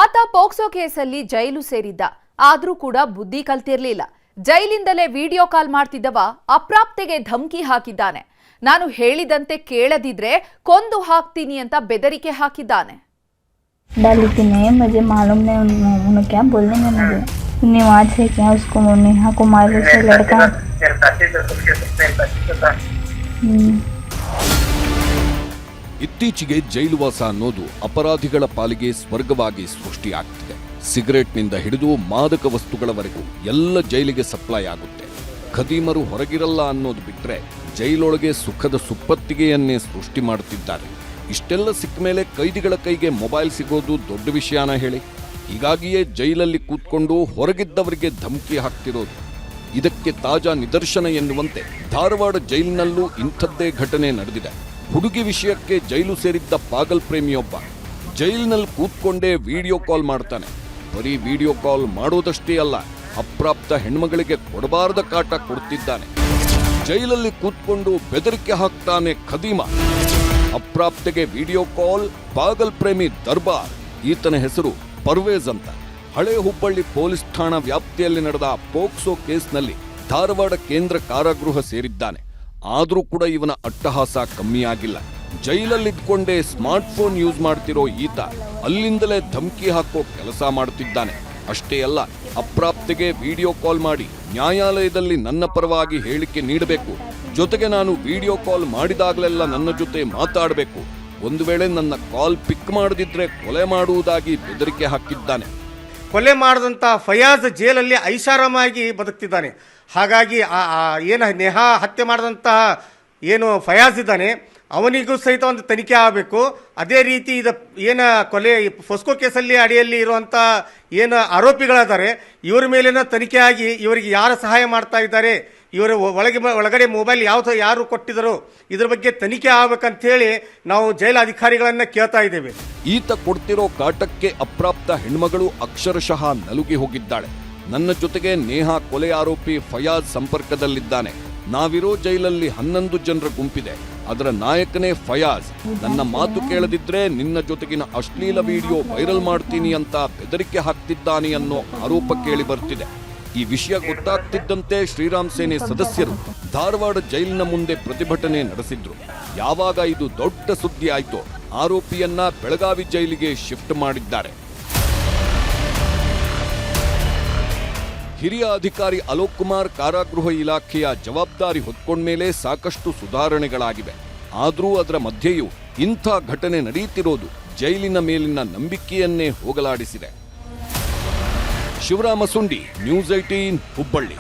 ಆತ ಪೋಕ್ಸೋ ಕೇಸಲ್ಲಿ ಜೈಲು ಸೇರಿದ್ದ. ಆದ್ರೂ ಕೂಡ ಬುದ್ಧಿ ಕಲ್ತಿರ್ಲಿಲ್ಲ. ಜೈಲಿಂದಲೇ ವಿಡಿಯೋ ಕಾಲ್ ಮಾಡ್ತಿದ್ದವ ಅಪ್ರಾಪ್ತೆಗೆ ಧಮಕಿ ಹಾಕಿದ್ದಾನೆ. ನಾನು ಹೇಳಿದಂತೆ ಕೇಳದಿದ್ರೆ ಕೊಂದು ಹಾಕ್ತೀನಿ ಅಂತ ಬೆದರಿಕೆ ಹಾಕಿದ್ದಾನೆ. मुझे मालूम नहीं उन्होंने क्या बोलेंगे मुझे निवाज है क्या उसको नेहा कुमार से लड़का ಇತ್ತೀಚೆಗೆ ಜೈಲುವಾಸ ಅನ್ನೋದು ಅಪರಾಧಿಗಳ ಪಾಲಿಗೆ ಸ್ವರ್ಗವಾಗಿ ಸೃಷ್ಟಿಯಾಗ್ತಿದೆ. ಸಿಗರೆಟ್ನಿಂದ ಹಿಡಿದು ಮಾದಕ ವಸ್ತುಗಳವರೆಗೂ ಎಲ್ಲ ಜೈಲಿಗೆ ಸಪ್ಲೈ ಆಗುತ್ತೆ. ಖದೀಮರು ಹೊರಗಿರಲ್ಲ ಅನ್ನೋದು ಬಿಟ್ರೆ ಜೈಲೊಳಗೆ ಸುಖದ ಸುಪ್ಪತ್ತಿಗೆಯನ್ನೇ ಸೃಷ್ಟಿ ಮಾಡುತ್ತಿದ್ದಾರೆ. ಇಷ್ಟೆಲ್ಲ ಸಿಕ್ಕ ಮೇಲೆ ಕೈದಿಗಳ ಕೈಗೆ ಮೊಬೈಲ್ ಸಿಗೋದು ದೊಡ್ಡ ವಿಷಯನ ಹೇಳಿ. ಹೀಗಾಗಿಯೇ ಜೈಲಲ್ಲಿ ಕೂತ್ಕೊಂಡು ಹೊರಗಿದ್ದವರಿಗೆ ಧಮಕಿ ಹಾಕ್ತಿರೋದು. ಇದಕ್ಕೆ ತಾಜಾ ನಿದರ್ಶನ ಎನ್ನುವಂತೆ ಧಾರವಾಡ ಜೈಲಿನಲ್ಲೂ ಇಂಥದ್ದೇ ಘಟನೆ ನಡೆದಿದೆ. ಹುಡುಗಿ ವಿಷಯಕ್ಕೆ ಜೈಲು ಸೇರಿದ್ದ ಪಾಗಲ್ ಪ್ರೇಮಿಯೊಬ್ಬ ಜೈಲಿನಲ್ಲಿ ಕೂತ್ಕೊಂಡೇ ವಿಡಿಯೋ ಕಾಲ್ ಮಾಡ್ತಾನೆ. ಬರೀ ವಿಡಿಯೋ ಕಾಲ್ ಮಾಡೋದಷ್ಟೇ ಅಲ್ಲ, ಅಪ್ರಾಪ್ತ ಹೆಣ್ಮಗಳಿಗೆ ಕೊಡಬಾರದ ಕಾಟ ಕೊಡ್ತಿದ್ದಾನೆ. ಜೈಲಲ್ಲಿ ಕೂತ್ಕೊಂಡು ಬೆದರಿಕೆ ಹಾಕ್ತಾನೆ ಖದೀಮ. ಅಪ್ರಾಪ್ತೆಗೆ ವಿಡಿಯೋ ಕಾಲ್, ಪಾಗಲ್ ಪ್ರೇಮಿ ದರ್ಬಾರ್. ಈತನ ಹೆಸರು ಪರ್ವೇಜ್ ಅಂತ. ಹಳೆ ಹುಬ್ಬಳ್ಳಿ ಪೊಲೀಸ್ ಠಾಣಾ ವ್ಯಾಪ್ತಿಯಲ್ಲಿ ನಡೆದ ಪೋಕ್ಸೋ ಕೇಸ್ನಲ್ಲಿ ಧಾರವಾಡ ಕೇಂದ್ರ ಕಾರಾಗೃಹ ಸೇರಿದ್ದಾನೆ. ಆದ್ರೂ ಕೂಡ ಇವನ ಅಟ್ಟಹಾಸ ಕಮ್ಮಿಯಾಗಿಲ್ಲ. ಜೈಲಲ್ಲಿದ್ಕೊಂಡೇ ಸ್ಮಾರ್ಟ್ ಫೋನ್ ಯೂಸ್ ಮಾಡ್ತಿರೋ ಈತ ಅಲ್ಲಿಂದಲೇ ಧಮಕಿ ಹಾಕೋ ಕೆಲಸ ಮಾಡುತ್ತಿದ್ದಾನೆ. ಅಷ್ಟೇ ಅಲ್ಲ, ಅಪ್ರಾಪ್ತೆಗೆ ವಿಡಿಯೋ ಕಾಲ್ ಮಾಡಿ ನ್ಯಾಯಾಲಯದಲ್ಲಿ ನನ್ನ ಪರವಾಗಿ ಹೇಳಿಕೆ ನೀಡಬೇಕು, ಜೊತೆಗೆ ನಾನು ವಿಡಿಯೋ ಕಾಲ್ ಮಾಡಿದಾಗಲೆಲ್ಲ ನನ್ನ ಜೊತೆ ಮಾತಾಡಬೇಕು, ಒಂದು ವೇಳೆ ನನ್ನ ಕಾಲ್ ಪಿಕ್ ಮಾಡದಿದ್ರೆ ಕೊಲೆ ಮಾಡುವುದಾಗಿ ಬೆದರಿಕೆ ಹಾಕಿದ್ದಾನೆ. ಕೊಲೆ ಮಾಡಿದಂಥ ಫಯಾಜ್ ಜೈಲಲ್ಲಿ ಐಷಾರಾಮಾಗಿ ಬದುಕ್ತಿದ್ದಾನೆ. ಹಾಗಾಗಿ ಏನು ನೇಹಾ ಹತ್ಯೆ ಮಾಡಿದಂತಹ ಏನು ಫಯಾಜ್ ಇದ್ದಾನೆ ಅವನಿಗೂ ಸಹಿತ ಒಂದು ತನಿಖೆ ಆಗಬೇಕು. ಅದೇ ರೀತಿ ಏನು ಕೊಲೆ ಫೋಸ್ಕೋ ಕೇಸಲ್ಲಿ ಅಡಿಯಲ್ಲಿ ಇರುವಂಥ ಏನು ಆರೋಪಿಗಳಿದ್ದಾರೆ ಇವರ ಮೇಲಿನ ತನಿಖೆ ಆಗಿ ಇವರಿಗೆ ಯಾರು ಸಹಾಯ ಮಾಡ್ತಾ ಇದ್ದಾರೆ, ಇವರ ಒಳಗಡೆ ಮೊಬೈಲ್ ಯಾರು ಕೊಟ್ಟಿದ್ದರು, ಇದ್ರ ಬಗ್ಗೆ ತನಿಖೆ ಆಗಬೇಕಂತೇಳಿ ನಾವು ಜೈಲು ಅಧಿಕಾರಿಗಳನ್ನ ಕೇಳ್ತಾ ಇದ್ದೇವೆ. ಈತ ಕೊಡ್ತಿರೋ ಕಾಟಕ್ಕೆ ಅಪ್ರಾಪ್ತ ಹೆಣ್ಮಗಳು ಅಕ್ಷರಶಃ ನಲುಗಿ ಹೋಗಿದ್ದಾಳೆ. ನನ್ನ ಜೊತೆಗೆ ನೇಹಾ ಕೊಲೆ ಆರೋಪಿ ಫಯಾಜ್ ಸಂಪರ್ಕದಲ್ಲಿದ್ದಾನೆ. ನಾವಿರೋ ಜೈಲಲ್ಲಿ 11 ಜನರ ಗುಂಪಿದೆ. ಅದರ ನಾಯಕನೇ ಫಯಾಜ್. ನನ್ನ ಮಾತು ಕೇಳದಿದ್ರೆ ನಿನ್ನ ಜೊತೆಗಿನ ಅಶ್ಲೀಲ ವಿಡಿಯೋ ವೈರಲ್ ಮಾಡ್ತೀನಿ ಅಂತ ಬೆದರಿಕೆ ಹಾಕ್ತಿದ್ದಾನೆ ಅನ್ನೋ ಆರೋಪ ಕೇಳಿ ಬರ್ತಿದೆ. ಈ ವಿಷಯ ಗೊತ್ತಾಗ್ತಿದ್ದಂತೆ ಶ್ರೀರಾಮ್ ಸೇನೆ ಸದಸ್ಯರು ಧಾರವಾಡ ಜೈಲಿನ ಮುಂದೆ ಪ್ರತಿಭಟನೆ ನಡೆಸಿದ್ರು. ಯಾವಾಗ ಇದು ದೊಡ್ಡ ಸುದ್ದಿ ಆಯ್ತೋ ಆರೋಪಿಯನ್ನ ಬೆಳಗಾವಿ ಜೈಲಿಗೆ ಶಿಫ್ಟ್ ಮಾಡಿದ್ದಾರೆ. ಹಿರಿಯ ಅಧಿಕಾರಿ ಅಲೋಕ್ ಕುಮಾರ್ ಕಾರಾಗೃಹ ಇಲಾಖೆಯ ಜವಾಬ್ದಾರಿ ಹೊತ್ಕೊಂಡ್ಮೇಲೆ ಸಾಕಷ್ಟು ಸುಧಾರಣೆಗಳಾಗಿವೆ. ಆದರೂ ಅದರ ಮಧ್ಯೆಯೂ ಇಂಥ ಘಟನೆ ನಡೆಯುತ್ತಿರೋದು ಜೈಲಿನ ಮೇಲಿನ ನಂಬಿಕೆಯನ್ನೇ ಹೋಗಲಾಡಿಸಿದೆ. ಶಿವರಾಮ ಸುಂಡಿ, ನ್ಯೂಸ್ 18 ಹುಬ್ಬಳ್ಳಿ.